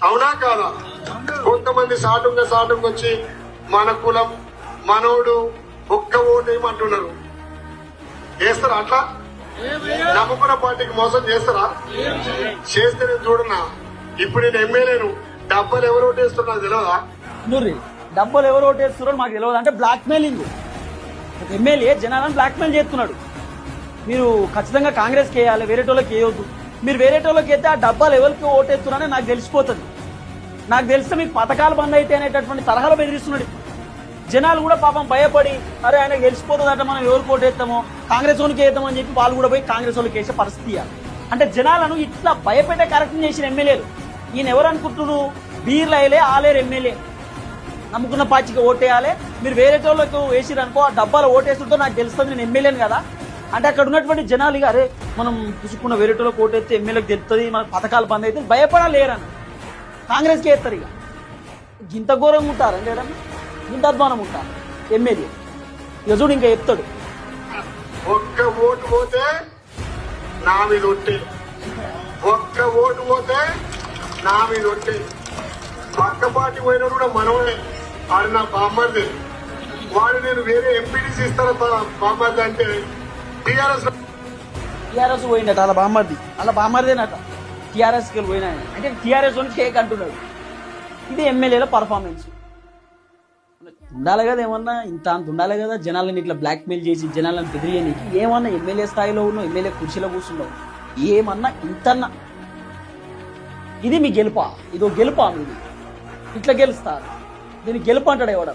అవునా కాదా? కొంతమంది సాటుంగా వచ్చి మన కులం మనోడు ఒక్క ఓటేయమంటున్నారు. చేస్తారా అట్లా? నమ్మకున్న పార్టీకి మోసం చేస్తారా? చేస్తే నేను చూడన్నా. ఇప్పుడు నేను ఎమ్మెల్యేను, డబ్బలు ఎవరు ఓటేస్తున్నా తెలియదా? డబ్బులు ఎవరు ఓటేస్తున్నారో మాకు తెలియదు. అంటే బ్లాక్ మెయిలింగ్. ఒక ఎమ్మెల్యే జనాలను బ్లాక్ మెయిల్ చేస్తున్నాడు. మీరు ఖచ్చితంగా కాంగ్రెస్కి వేయాలి, వేరేటోళ్ళకి వేయొద్దు. మీరు వేరేటోళ్ళకి వేస్తే ఆ డబ్బాలు ఎవరికి ఓటేస్తున్నారని నాకు తెలిసిపోతుంది. నాకు తెలిస్తే మీకు పథకాలు బంద్ అయితే అనేటటువంటి తరహాలో బెదిరిస్తున్నాడు. జనాలు కూడా పాపం భయపడి అరే ఆయన గెలిచిపోతుందట, మనం ఎవరికి ఓటేస్తామో కాంగ్రెస్ వాళ్ళకి వేద్దామని చెప్పి వాళ్ళు కూడా పోయి కాంగ్రెస్ వాళ్ళకి వేసే పరిస్థితి. అంటే జనాలను ఇట్లా భయపెట్టే కార్యక్రమం చేసిన ఎమ్మెల్యేలు. ఈయన ఎవరు అనుకుంటున్నారు? బీర్లు అయ్యలే ఆలేరు ఎమ్మెల్యే. నమ్ముకున్న పార్టీకి ఓటేయాలి, మీరు వేరేటోళ్ళకి వేసిరనుకో ఆ డబ్బాలు ఓటేస్తుంటే నాకు తెలుస్తుంది, నేను ఎమ్మెల్యేని కదా అంటే అక్కడ ఉన్నటువంటి జనాలు ఇక అరే మనం పుసుకున్న వేరేటోళ్ళకి ఓటేస్తే ఎమ్మెల్యేకి తెలుస్తుంది, మన పథకాలు బంద్ అయితే భయపడలేరని కాంగ్రెస్కి వేస్తారు. ఇక ఇంత ఘోరంగా ఉంటారండి ఏడన్నా, ఇంత అధ్వానం ఉంటారు ఎమ్మెల్యే. ఇక చూడు ఇంకా చెప్తాడు, ఒక్క ఓటు పోతే నా మీద ఒట్టే, ఒక్క ఓటు పోతే నా మీద ఒట్టే. పక్క పార్టీ పోయినా కూడా మనమే. వాడు నా బామ్మర్ది, వాడు నేను వేరే ఎంపీటీసీ ఇస్తాను బామ్మర్ది అంటే టీఆర్ఎస్ పోయిందట అలా బామ్మర్దేనట. టీఆర్ఎస్కి వెళ్ళి పోయినా అంటే టీఆర్ఎస్ అని కేక్ అంటున్నాడు. ఇది ఎమ్మెల్యేల పర్ఫార్మెన్స్. ఉండాలి కదా ఏమన్నా, ఇంత అంత ఉండాలి కదా. జనాలను ఇట్లా బ్లాక్ మెయిల్ చేసి జనాలను బెదిరియనికి ఏమన్నా ఎమ్మెల్యే స్థాయిలో ఉన్నావు, ఎమ్మెల్యే కుర్చీలో కూర్చున్నావు, ఏమన్నా ఇంతన్నా ఇది మీ గెలుపా? ఇదో గెలుపా మీది? ఇట్లా గెలుస్తారు, దీన్ని గెలుపు అంటాడు ఎవడ?